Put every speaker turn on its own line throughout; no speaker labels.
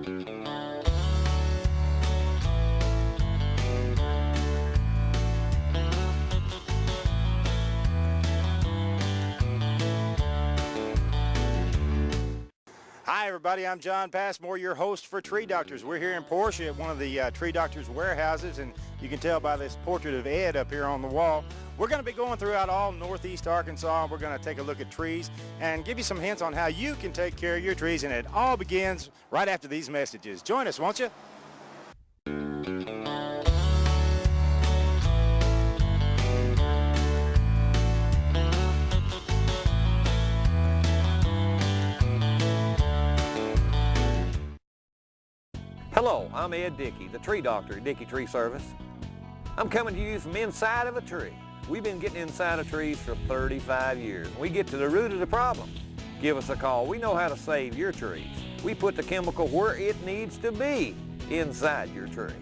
Hi everybody, I'm John Passmore, your host for Tree Doctors. We're here in Porsche at one of the Tree Doctors warehouses, and you can tell by this portrait of Ed up here on the wall. We're going to be going throughout all northeast Arkansas. We're going to take a look at trees and give you some hints on how you can take care of your trees, and it all begins right after these messages. Join us, won't you?
Hello, I'm Ed Dickey, the tree doctor at Dickey Tree Service. I'm coming to you from inside of a tree. We've been getting inside of trees for 35 years. We get to the root of the problem. Give us a call. We know how to save your trees. We put the chemical where it needs to be, inside your tree,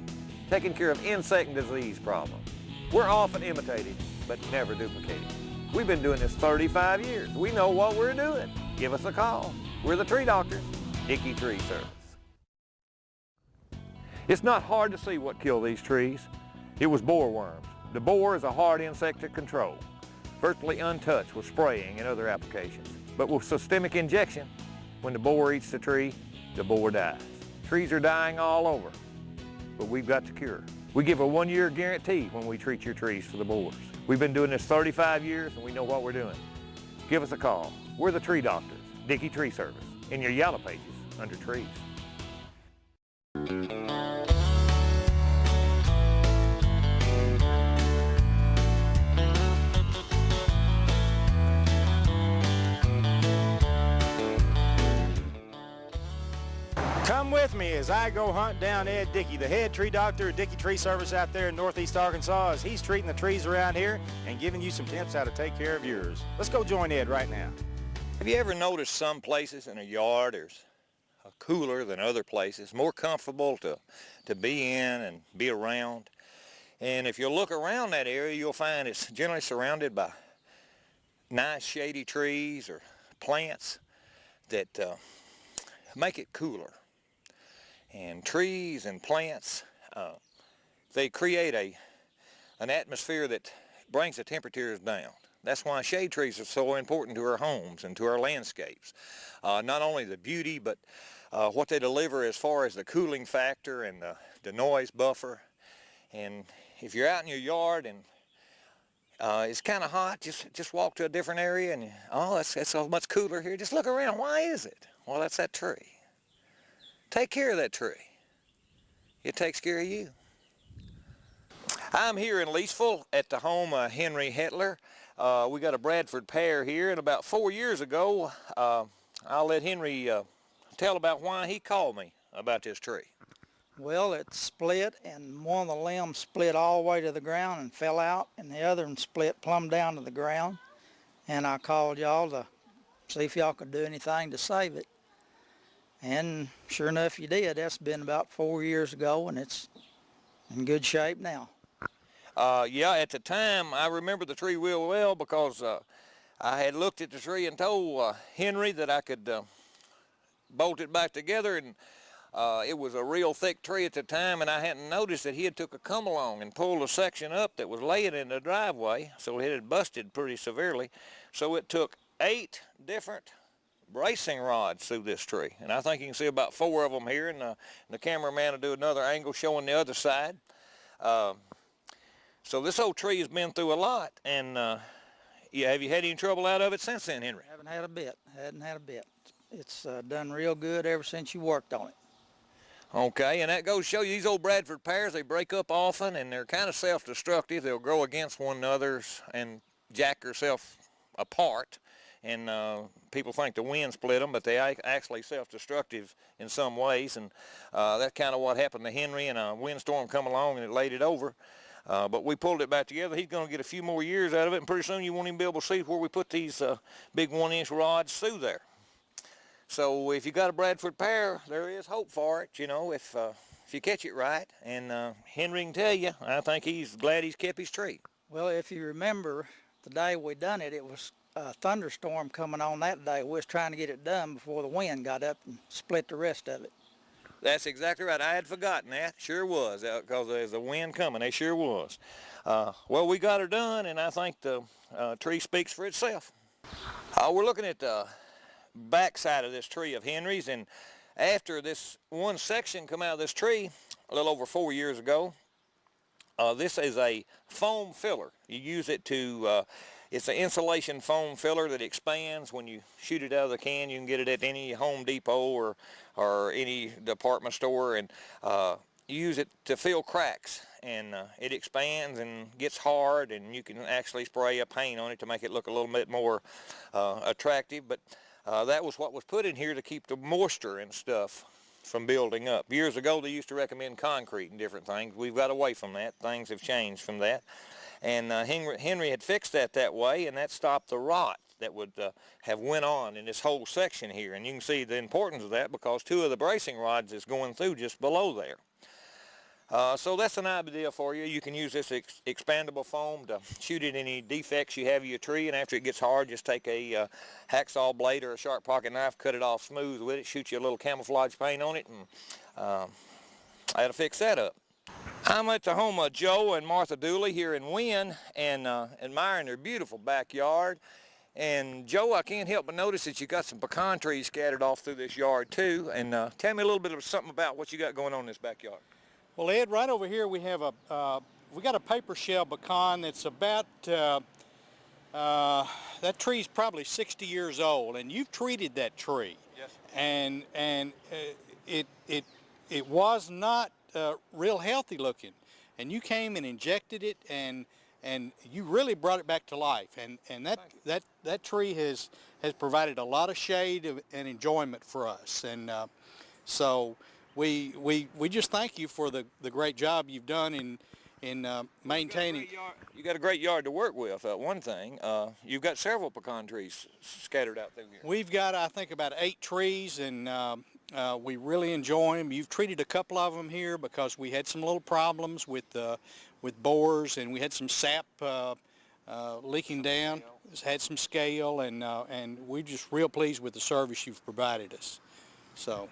taking care of insect and disease problems. We're often imitated, but never duplicated. We've been doing this 35 years. We know what we're doing. Give us a call. We're the tree doctors, Dickey Tree Service. It's not hard to see what killed these trees. It was boreworms. The borer is a hard insect to control, virtually untouched with spraying and other applications. But with systemic injection, when the borer eats the tree, the borer dies. Trees are dying all over, but we've got the cure. We give a 1-year guarantee when we treat your trees for the borers. We've been doing this 35 years and we know what we're doing. Give us a call. We're the tree doctors, Dickey Tree Service, in your yellow pages under trees.
Come with me as I go hunt down Ed Dickey, the head tree doctor at Dickey Tree Service out there in northeast Arkansas, as he's treating the trees around here and giving you some tips how to take care of yours. Let's go join Ed right now.
Have you ever noticed some places in a yard there's cooler than other places, more comfortable to be in and be around? And if you look around that area, you'll find it's generally surrounded by nice shady trees or plants that make it cooler. And trees and plants, they create an atmosphere that brings the temperatures down. That's why shade trees are so important to our homes and to our landscapes. Not only the beauty, but what they deliver as far as the cooling factor and the noise buffer. And if you're out in your yard and it's kind of hot, just walk to a different area and, oh, it's so much cooler here. Just look around. Why is it? Well, that's that tree. Take care of that tree. It takes care of you. I'm here in Leesville at the home of Henry Hetler. We got a Bradford pear here, and about 4 years ago, I'll let Henry tell about why he called me about this tree.
Well, it split, and one of the limbs split all the way to the ground and fell out, and the other one split plumb down to the ground. And I called y'all to see if y'all could do anything to save it. And sure enough, you did. That's been about 4 years ago, and it's in good shape now.
Yeah, at the time, I remember the tree real well because I had looked at the tree and told Henry that I could bolt it back together, and it was a real thick tree at the time, and I hadn't noticed that he had took a come along and pulled a section up that was laying in the driveway, so it had busted pretty severely. So it took 8 different bracing rods through this tree, and I think you can see about 4 of them here, and the cameraman will do another angle showing the other side. So this old tree has been through a lot, and yeah, have you had any trouble out of it since then, Henry?
Haven't had a bit. Hadn't had a bit. It's done real good ever since you worked on it.
Okay, and that goes to show you these old Bradford pears, they break up often, and they're kind of self-destructive. They'll grow against one another and jack themselves apart. And people think the wind split them, but they actually self-destructive in some ways, and that's kind of what happened to Henry, and a windstorm come along and it laid it over. But we pulled it back together. He's going to get a few more years out of it, and pretty soon you won't even be able to see where we put these big 1-inch rods through there. So if you got a Bradford pear, there is hope for it, you know, if you catch it right. And Henry can tell you, I think he's glad he's kept his tree.
Well, if you remember, the day we done it, it was a thunderstorm coming on that day. We was trying to get it done before the wind got up and split the rest of it.
That's exactly right. I had forgotten that. Sure was, because there's a wind coming. They sure was. Well, we got her done, and I think the tree speaks for itself. We're looking at the back side of this tree of Henry's, and after this one section come out of this tree a little over 4 years ago, this is a foam filler. You use it to, it's an insulation foam filler that expands when you shoot it out of the can. You can get it at any Home Depot or any department store, and you use it to fill cracks, and it expands and gets hard, and you can actually spray a paint on it to make it look a little bit more attractive. But that was what was put in here to keep the moisture and stuff from building up. Years ago they used to recommend concrete and different things. We've got away from that. Things have changed from that. And Henry had fixed that way, and that stopped the rot that would have went on in this whole section here. And you can see the importance of that because 2 of the bracing rods is going through just below there. So that's an idea for you. You can use this expandable foam to shoot at any defects you have in your tree, and after it gets hard, just take a hacksaw blade or a sharp pocket knife, cut it off smooth with it, shoot you a little camouflage paint on it, and that'll fix that up. I'm at the home of Joe and Martha Dooley here in Wynn, and admiring their beautiful backyard. And Joe, I can't help but notice that you got some pecan trees scattered off through this yard too. And tell me a little bit of something about what you got going on in this backyard.
Well, Ed, right over here we have we got a paper shell pecan that's about, that tree's probably 60 years old, and you've treated that tree.
Yes.
And it was not real healthy looking, and you came and injected it, and you really brought it back to life. And that tree has provided a lot of shade and enjoyment for us. And so we just thank you for the great job you've done in maintaining.
You got a great yard to work with. One thing, you've got several pecan trees scattered out through here.
We've got, I think, about 8 trees, and we really enjoy them. You've treated a couple of them here because we had some little problems with borers, and we had some sap leaking down. It's had some scale, and we're just real pleased with the service you've provided us. So.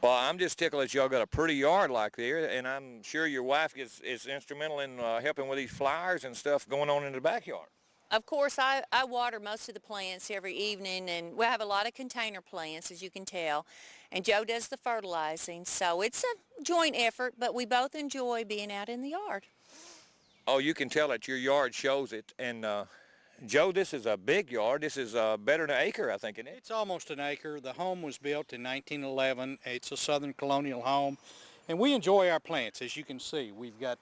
Well, I'm just tickled that y'all got a pretty yard like there, and I'm sure your wife is instrumental in helping with these flowers and stuff going on in the backyard.
Of course, I water most of the plants every evening, and we have a lot of container plants, as you can tell, and Joe does the fertilizing, so it's a joint effort, but we both enjoy being out in the yard.
Oh, you can tell that your yard shows it, and Joe, this is a big yard. This is better than an acre, I think, isn't it?
It's almost an acre. The home was built in 1911. It's a Southern colonial home, and we enjoy our plants. As you can see, we've got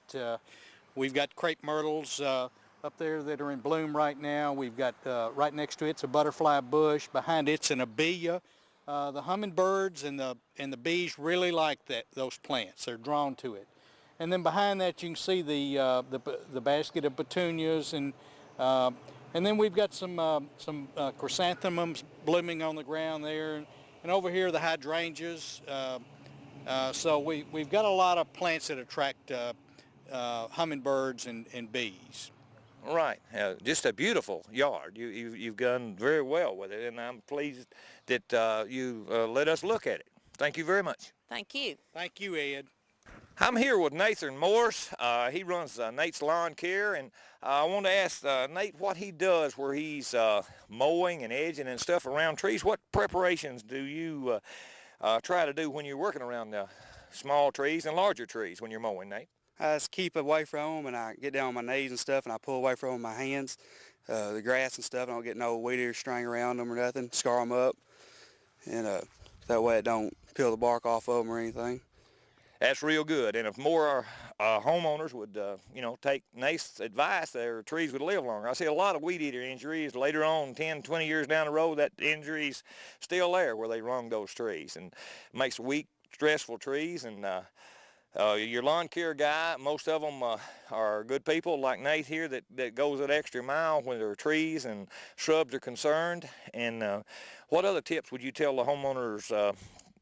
crepe myrtles up there that are in bloom right now. We've got right next to it's a butterfly bush. Behind it's an abelia. The hummingbirds and the bees really like those plants. They're drawn to it. And then behind that you can see the basket of petunias, and then we've got some chrysanthemums blooming on the ground there, and over here the hydrangeas. So we've got a lot of plants that attract hummingbirds and bees.
Right. Just a beautiful yard. You've done very well with it, and I'm pleased that you let us look at it. Thank you very much.
Thank you.
Thank you, Ed.
I'm here with Nathan Morse. He runs Nate's Lawn Care, and I want to ask Nate what he does where he's mowing and edging and stuff around trees. What preparations do you try to do when you're working around small trees and larger trees when you're mowing, Nate?
I just keep away from them, and I get down on my knees and stuff, and I pull away from them with my hands. The grass and stuff, I don't get no weed ear string around them or nothing, scar them up, and that way it don't peel the bark off of them or anything.
That's real good, and if more homeowners would, take Nate's advice, their trees would live longer. I see a lot of weed eater injuries later on, 10, 20 years down the road, that injury's still there where they wrung those trees, and it makes weak, stressful trees. And your lawn care guy, most of them are good people like Nate here that goes that extra mile when their trees and shrubs are concerned. And what other tips would you tell the homeowners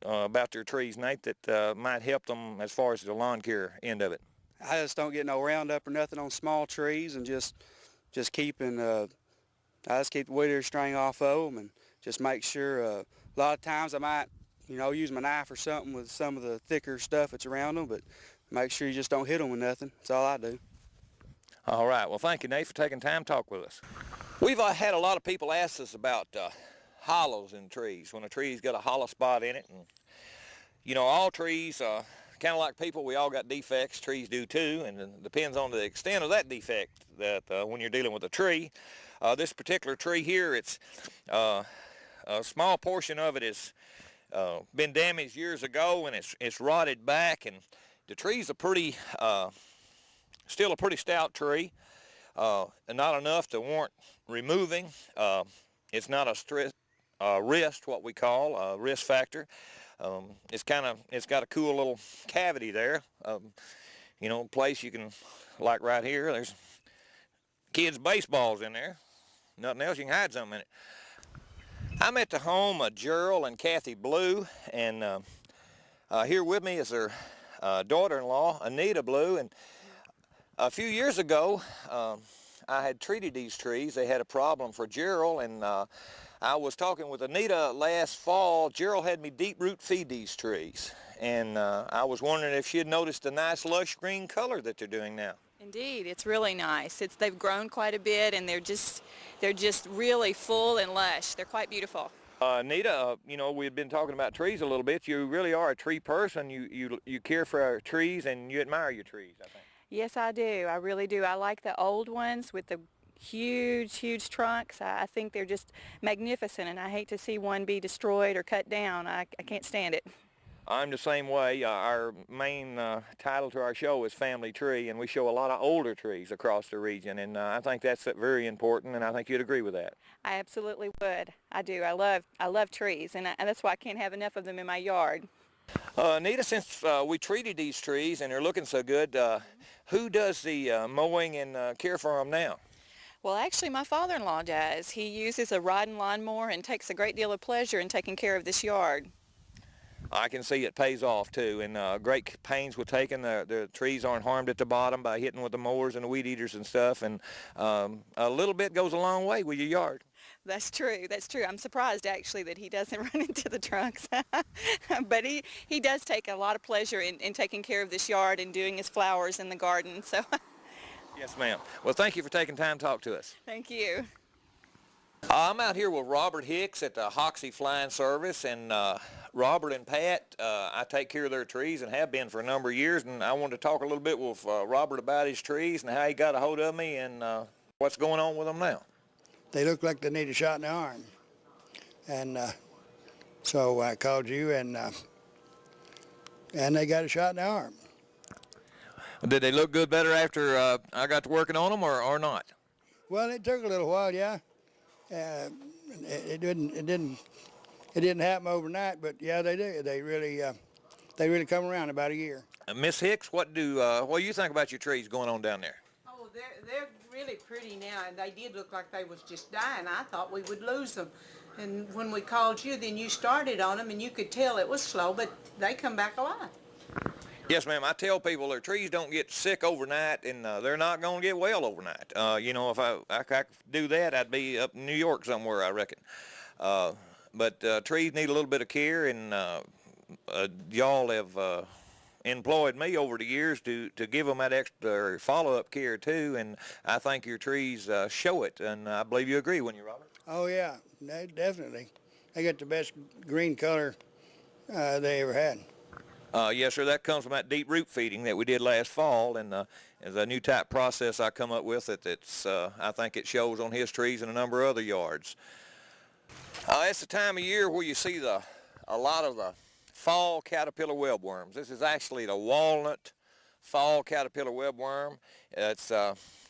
about their trees, Nate, that might help them as far as the lawn care end of it?
I just don't get no Roundup or nothing on small trees, and just keeping, I just keep the weed ear string off of them, and just make sure, a lot of times I might You know, use my knife or something with some of the thicker stuff that's around them, but make sure you just don't hit them with nothing. That's all I do.
All right. Well, thank you, Nate, for taking time to talk with us. We've had a lot of people ask us about hollows in trees, when a tree's got a hollow spot in it. And, you know, all trees, kind of like people, we all got defects. Trees do too, and it depends on the extent of that defect that when you're dealing with a tree. This particular tree here, it's a small portion of it has been damaged years ago, and it's rotted back, and the tree's still a pretty stout tree, and not enough to warrant removing. It's not a wrist, what we call a wrist factor. It's got a cool little cavity there. You know, place you can, like right here, there's kids' baseballs in there. Nothing else, you can hide something in it. I'm at the home of Gerald and Kathy Blue, and here with me is their daughter-in-law, Anita Blue. And a few years ago, I had treated these trees. They had a problem for Gerald, and I was talking with Anita last fall. Gerald had me deep root feed these trees, and I was wondering if she had noticed the nice lush green color that they're doing now.
Indeed, it's really nice. They've grown quite a bit, and they're just really full and lush. They're quite beautiful.
Anita, you know, we've been talking about trees a little bit. You really are a tree person. You care for our trees, and you admire your trees, I think.
Yes, I do. I really do. I like the old ones with the huge trunks. I think they're just magnificent, and I hate to see one be destroyed or cut down. I can't stand it.
I'm the same way. Our main title to our show is Family Tree, and we show a lot of older trees across the region, and I think that's very important, and I think you'd agree with that.
I absolutely would. I do. I love trees, and that's why I can't have enough of them in my yard.
Nita, since we treated these trees and they're looking so good, who does the mowing and care for them now?
Well, actually, my father-in-law does. He uses a riding lawnmower and takes a great deal of pleasure in taking care of this yard.
I can see it pays off too, and great pains were taken. The trees aren't harmed at the bottom by hitting with the mowers and the weed eaters and stuff, and a little bit goes a long way with your yard.
That's true. That's true. I'm surprised actually that he doesn't run into the trunks. But he does take a lot of pleasure in taking care of this yard and doing his flowers in the garden. So.
Yes, ma'am. Well, thank you for taking time to talk to us.
Thank you.
I'm out here with Robert Hicks at the Hoxie Flying Service, and Robert and Pat, I take care of their trees and have been for a number of years, and I wanted to talk a little bit with Robert about his trees and how he got a hold of me and what's going on with them now.
They look like they need a shot in the arm, and so I called you, and they got a shot in the arm.
Did they look good better after I got to working on them, or not?
Well, it took a little while, yeah. It didn't happen overnight, but yeah, they did. They really come around about a year.
Miss Hicks, what do you think about your trees going on down there?
Oh, they're really pretty now, and they did look like they was just dying. I thought we would lose them, and when we called you, then you started on them, and you could tell it was slow, but they come back alive.
Yes, ma'am. I tell people their trees don't get sick overnight, and they're not going to get well overnight. You know, if I could do that, I'd be up in New York somewhere, I reckon. But trees need a little bit of care, and y'all have employed me over the years to give them that extra follow-up care too, and I think your trees show it, and I believe you agree, wouldn't you, Robert?
Oh yeah, definitely. They got the best green color they ever had.
Yes, sir. That comes from that deep root feeding that we did last fall, and is a new type process I come up with. I think it shows on his trees and a number of other yards. It's the time of year where you see a lot of the fall caterpillar webworms. This is actually the walnut fall caterpillar webworm. It's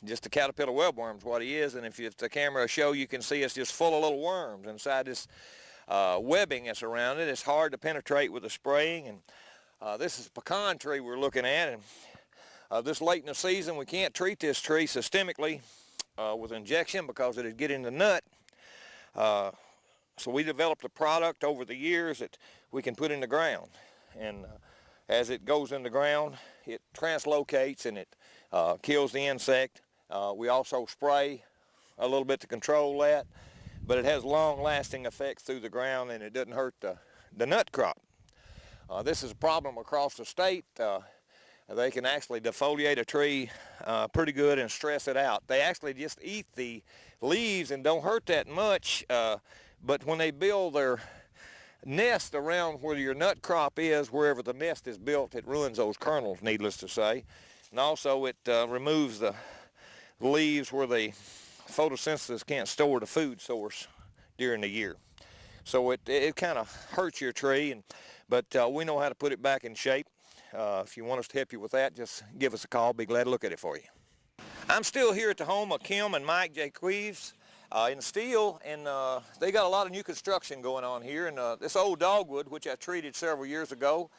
just a caterpillar webworm is what he is, and if the camera will show, you can see it's just full of little worms inside this webbing that's around it. It's hard to penetrate with the spraying, and this is a pecan tree we're looking at, and this late in the season we can't treat this tree systemically with injection because it'd get in the nut. So we developed a product over the years that we can put in the ground, and as it goes in the ground it translocates and it kills the insect. We also spray a little bit to control that, but it has long-lasting effects through the ground, and it doesn't hurt the nut crop. This is a problem across the state. They can actually defoliate a tree pretty good and stress it out. They actually just eat the leaves and don't hurt that much, but when they build their nest around where your nut crop is, wherever the nest is built, it ruins those kernels, needless to say. And also it removes the leaves where the photosynthesis can't store the food source during the year. So it kind of hurts your tree, but we know how to put it back in shape. If you want us to help you with that, just give us a call. Be glad to look at it for you. I'm still here at the home of Kim and Mike Jaquees in Steele, and they got a lot of new construction going on here. And this old dogwood, which I treated several years ago,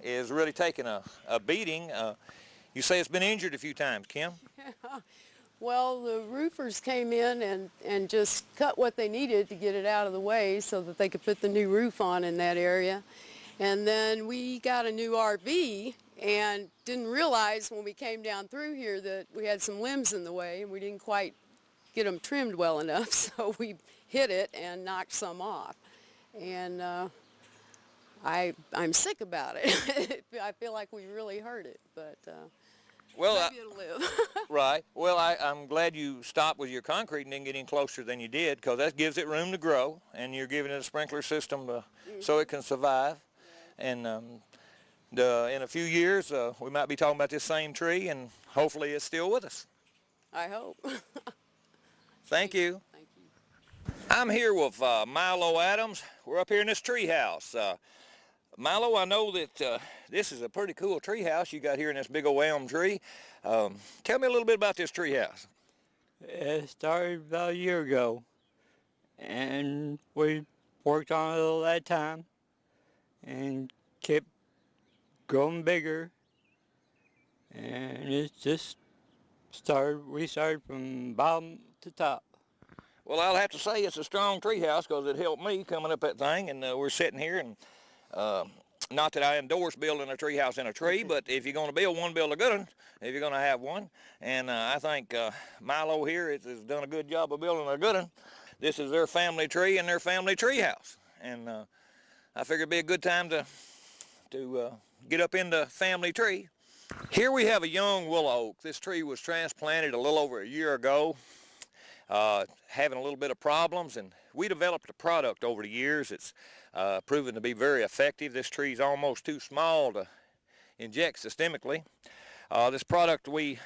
is really taking a beating. You say it's been injured a few times, Kim?
Well, the roofers came in and just cut what they needed to get it out of the way so that they could put the new roof on in that area. And then we got a new RV and didn't realize when we came down through here that we had some limbs in the way and we didn't quite get them trimmed well enough, so we hit it and knocked some off. And I'm sick about it. I feel like we really hurt it, but
well,
maybe it'll live.
Right. Well, I'm glad you stopped with your concrete and didn't get any closer than you did, because that gives it room to grow, and you're giving it a sprinkler system so it can survive. And in a few years, we might be talking about this same tree, and hopefully it's still with us.
I hope.
Thank you.
Thank you.
I'm here with Milo Adams. We're up here in this tree house. Milo, I know that this is a pretty cool tree house you got here in this big old elm tree. Tell me a little bit about this tree house.
It started about a year ago, and we worked on it all that time and kept growing bigger, and it just we started from bottom to top.
Well, I'll have to say it's a strong tree house, because it helped me coming up that thing, and we're sitting here, and not that I endorse building a tree house in a tree, but if you're going to build one, build a good one, if you're going to have one. And I think Milo here has done a good job of building a good one. This is their family tree and their family tree house. And I figured it'd be a good time to get up in the family tree. Here we have a young willow oak. This tree was transplanted a little over a year ago, having a little bit of problems, and we developed a product over the years. It's proven to be very effective. This tree's almost too small to inject systemically. This product we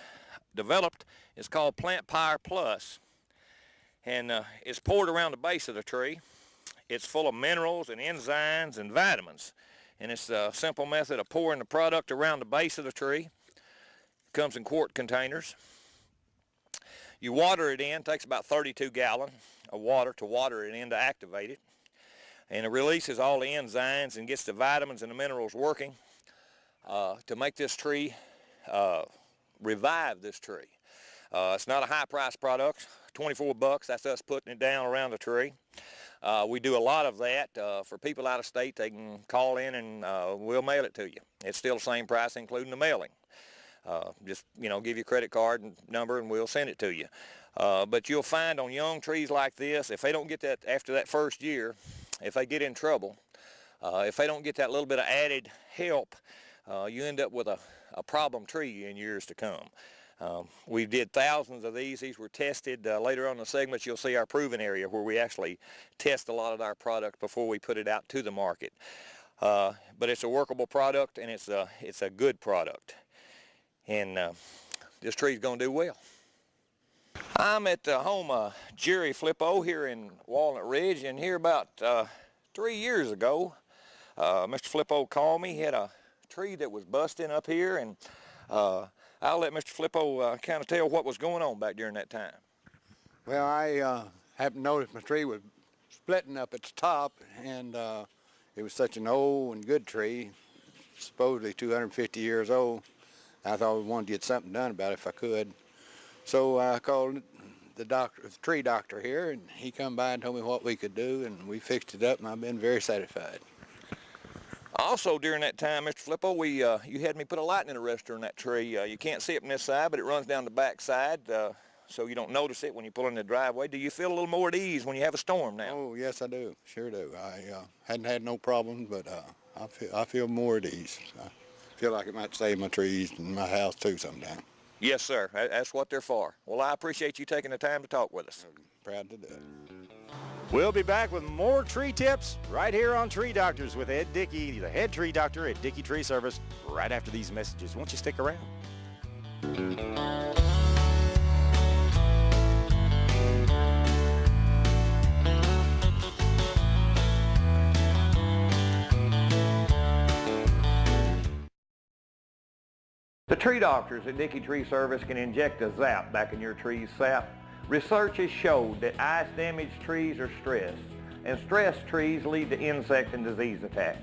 developed is called Plant Power Plus, and it's poured around the base of the tree. It's full of minerals and enzymes and vitamins, and it's a simple method of pouring the product around the base of the tree. It comes in quart containers. You water it in. It takes about 32 gallons of water to water it in to activate it. And it releases all the enzymes and gets the vitamins and the minerals working to make this tree, revive this tree. It's not a high-priced product, $24. That's us putting it down around the tree. We do a lot of that. For people out of state, they can call in and we'll mail it to you. It's still the same price, including the mailing. Just, give your credit card and number and we'll send it to you. But you'll find on young trees like this, if they don't get that after that first year, if they get in trouble, if they don't get that little bit of added help, you end up with a problem tree in years to come. We did thousands of these. These were tested. Later on in the segments, you'll see our proven area where we actually test a lot of our product before we put it out to the market. But it's a workable product, and it's a good product. And this tree's going to do well. I'm at the home of Jerry Flippo here in Walnut Ridge, and here about 3 years ago, Mr. Flippo called me. He had a tree that was busting up here, and I'll let Mr. Flippo kind of tell what was going on back during that time.
Well, I happened to notice my tree was splitting up at the top, and it was such an old and good tree, supposedly 250 years old. I thought we wanted to get something done about it if I could. So I called the tree doctor here, and he come by and told me what we could do, and we fixed it up, and I've been very satisfied.
Also during that time, Mr. Flippo, you had me put a lightning arrestor on that tree. You can't see it from this side, but it runs down the back side, so you don't notice it when you pull in the driveway. Do you feel a little more at ease when you have a storm now?
Oh, yes, I do. Sure do. I hadn't had no problems, but I feel more at ease. I feel like it might save my trees and my house too sometime.
Yes, sir. That's what they're for. Well, I appreciate you taking the time to talk with us.
Proud to do it.
We'll be back with more tree tips right here on Tree Doctors with Ed Dickey, the head tree doctor at Dickey Tree Service, right after these messages. Won't you stick around?
The tree doctors at Dickey Tree Service can inject a zap back in your tree's sap. Research has showed that ice-damaged trees are stressed, and stressed trees lead to insect and disease attacks.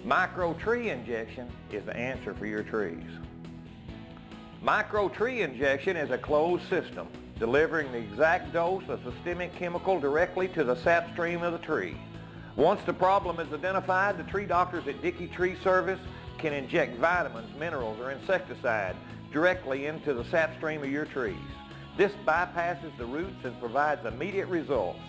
Micro tree injection is the answer for your trees. Micro tree injection is a closed system, delivering the exact dose of systemic chemical directly to the sap stream of the tree. Once the problem is identified, the tree doctors at Dickey Tree Service can inject vitamins, minerals, or insecticide directly into the sap stream of your trees. This bypasses the roots and provides immediate results.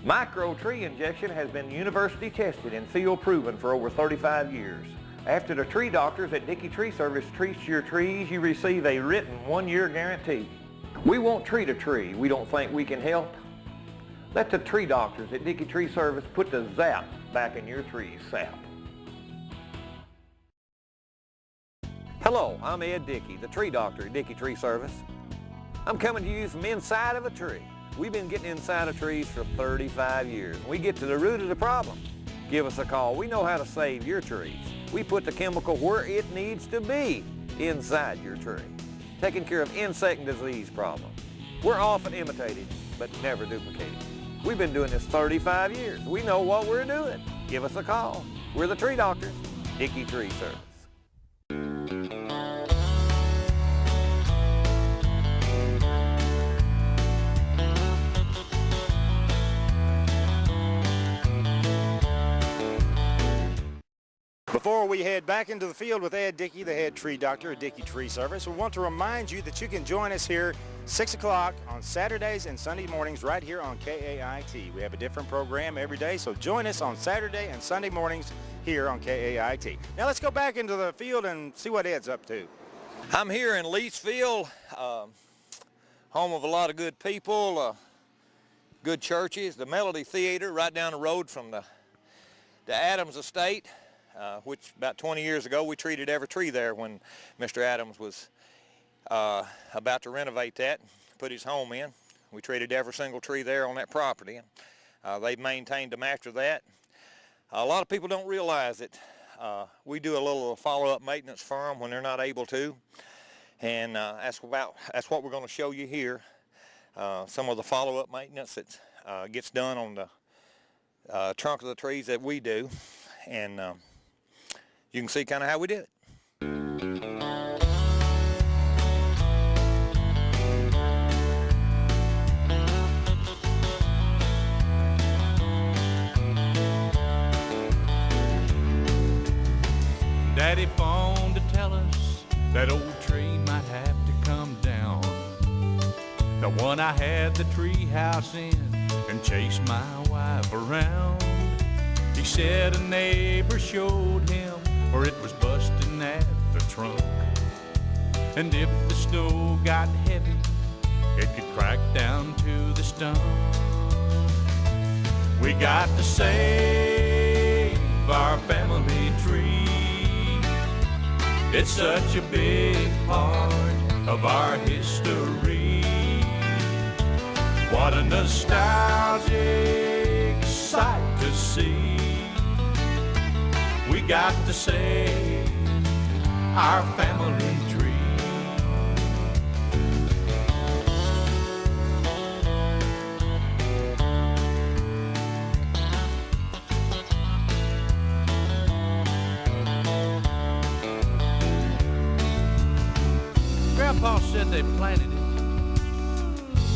Micro tree injection has been university tested and field proven for over 35 years. After the tree doctors at Dickey Tree Service treats your trees, you receive a written 1-year guarantee. We won't treat a tree we don't think we can help. Let the tree doctors at Dickey Tree Service put the zap back in your tree's sap. Hello, I'm Ed Dickey, the tree doctor at Dickey Tree Service. I'm coming to you from inside of a tree. We've been getting inside of trees for 35 years. We get to the root of the problem. Give us a call. We know how to save your trees. We put the chemical where it needs to be, inside your tree, taking care of insect and disease problems. We're often imitated, but never duplicated. We've been doing this 35 years. We know what we're doing. Give us a call. We're the tree doctors, Dickey Tree Service.
Before we head back into the field with Ed Dickey, the head tree doctor at Dickey Tree Service, we want to remind you that you can join us here 6 o'clock on Saturdays and Sunday mornings right here on KAIT. We have a different program every day, so join us on Saturday and Sunday mornings here on KAIT. Now let's go back into the field and see what Ed's up to.
I'm here in Leesville, home of a lot of good people, good churches, the Melody Theater right down the road from the Adams Estate. Which about 20 years ago we treated every tree there when Mr. Adams was about to renovate that and put his home in. We treated every single tree there on that property. They've maintained them after that. A lot of people don't realize that we do a little follow-up maintenance for them when they're not able to, and that's what we're going to show you here. Some of the follow-up maintenance that gets done on the trunk of the trees that we do, and you can see kind of how we did it.
Daddy phoned to tell us that old tree might have to come down. The one I had the tree house in and chased my wife around. He said a neighbor showed him where it was busting at the trunk, and if the snow got heavy, it could crack down to the stump. We got to save our family tree. It's such a big part of our history. What a nostalgic sight to see. We got to save our family tree. Grandpa said they planted it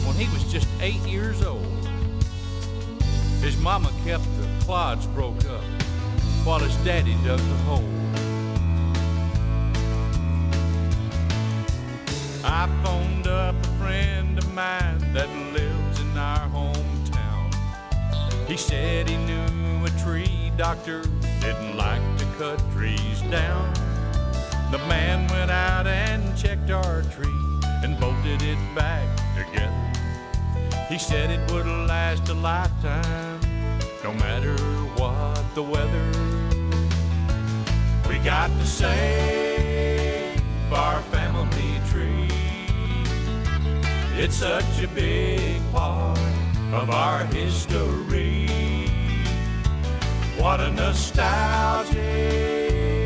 when he was just 8 years old. His mama kept the clods broke up while his daddy dug the hole. I phoned up a friend of mine that lives in our hometown. He said he knew a tree doctor didn't like to cut trees down. The man went out and checked our tree and bolted it back together. He said it would last a lifetime, no matter what the weather. We got to save our family tree. It's such a big part of our history. What a nostalgic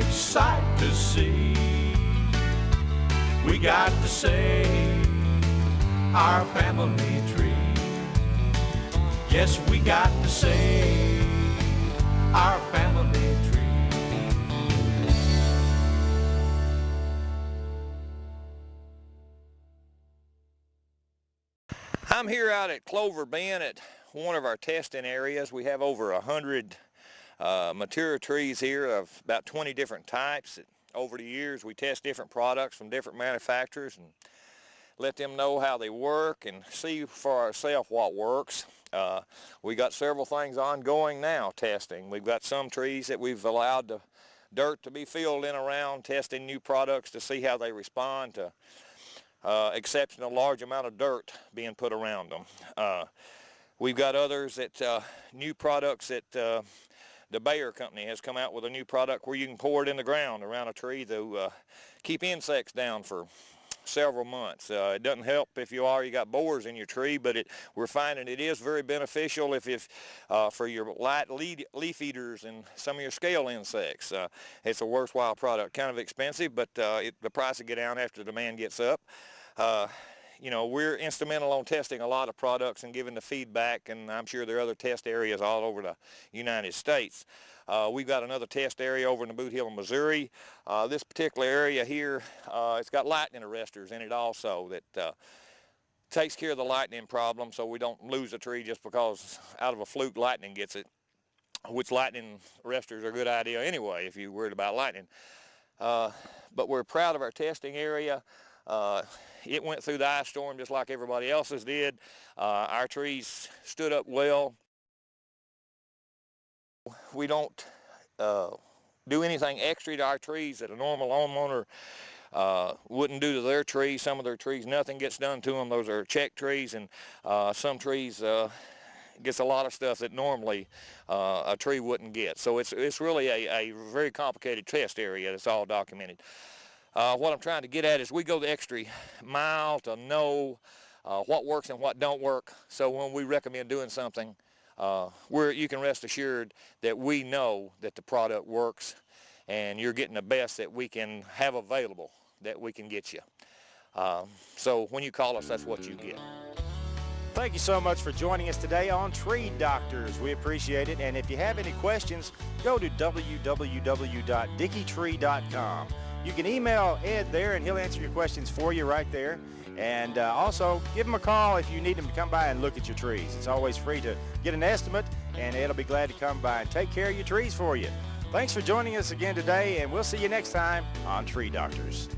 sight to see. We got to save our family tree. Yes, we got to save our family tree.
I'm here out at Clover Bend at one of our testing areas. We have over 100 mature trees here of about 20 different types. Over the years, we test different products from different manufacturers and let them know how they work and see for ourselves what works. We got several things ongoing now testing. We've got some trees that we've allowed the dirt to be filled in around, testing new products to see how they respond to exceptional large amount of dirt being put around them. We've got others that new products that the Bayer company has come out with a new product where you can pour it in the ground around a tree to keep insects down for several months. It doesn't help if you got borers in your tree, but we're finding it is very beneficial if for your light leaf eaters and some of your scale insects. It's a worthwhile product. Kind of expensive, but the price will get down after the demand gets up. You know, we're instrumental on testing a lot of products and giving the feedback, and I'm sure there are other test areas all over the United States. We've got another test area over in the Boot Hill, Missouri. This particular area here, it's got lightning arresters in it also that takes care of the lightning problem, so we don't lose a tree just because out of a fluke lightning gets it, which lightning arresters are a good idea anyway if you're worried about lightning. But we're proud of our testing area. It went through the ice storm just like everybody else's did. Our trees stood up well. We don't do anything extra to our trees that a normal homeowner wouldn't do to their trees. Some of their trees, nothing gets done to them. Those are check trees, and some trees gets a lot of stuff that normally a tree wouldn't get. So it's really a very complicated test area that's all documented. What I'm trying to get at is we go the extra mile to know what works and what don't work. So when we recommend doing something, you can rest assured that we know that the product works and you're getting the best that we can have available that we can get you. So when you call us, that's what you get.
Thank you so much for joining us today on Tree Doctors. We appreciate it. And if you have any questions, go to www.dickeytree.com. You can email Ed there, and he'll answer your questions for you right there. And also, give him a call if you need him to come by and look at your trees. It's always free to get an estimate, and Ed will be glad to come by and take care of your trees for you. Thanks for joining us again today, and we'll see you next time on Tree Doctors.